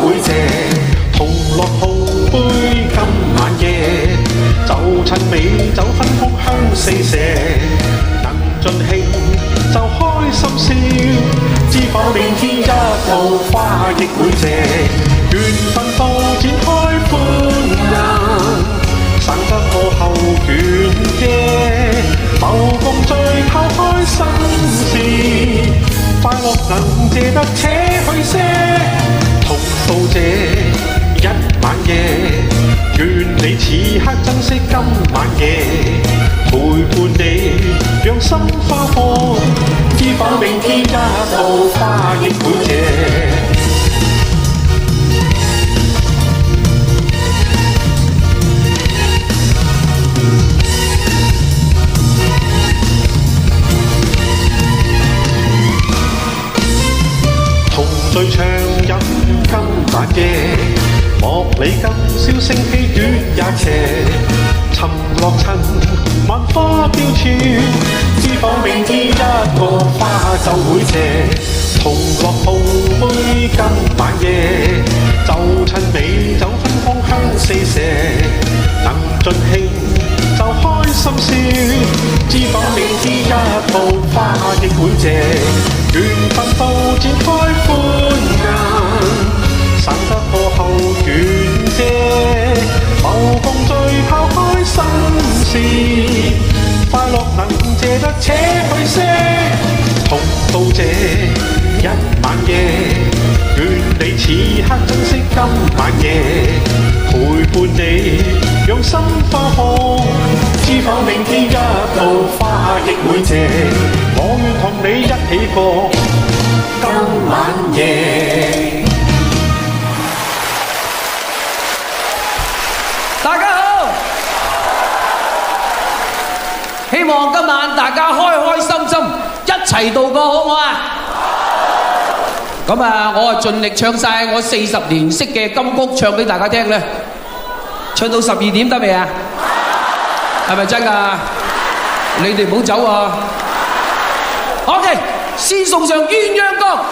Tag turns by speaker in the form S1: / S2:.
S1: 會謝，同樂碰杯今晚夜，就趁美酒分福香四射，能盡興就開心笑，知否明天一道花亦會謝，緣分到展開歡顏，省得過後倦嘅，謀共聚拋開心事，快樂能借得且去些，同到這一晚夜，願你此刻珍惜今晚夜，陪伴你讓心花放，知否明天一道花亦會謝。醉唱飲今晚夜，莫理今宵星稀短也斜，沉落塵萬花標處，知否明天一個花就會謝，同樂碰杯今晚夜，就趁美酒芬芳香四射，能盡興就開心笑，知否明天一道花亦會謝，緣分到展開歡顏，省得過後倦啫，謀共聚拋開心事，快樂能借得且去些，同到這一晚夜，願你此刻珍惜今晚夜，陪伴你讓心花放，知否明天一道花亦會謝，我願同你一起過今晚夜。
S2: 大家好，希望今晚大家開開心心一齊度過，好唔好啊？咁啊，我盡力唱晒我40年識嘅金曲唱俾大家聽咧，唱到12點得未啊？係咪真㗎？你哋唔好走啊！OK， 先送上鴛鴦歌。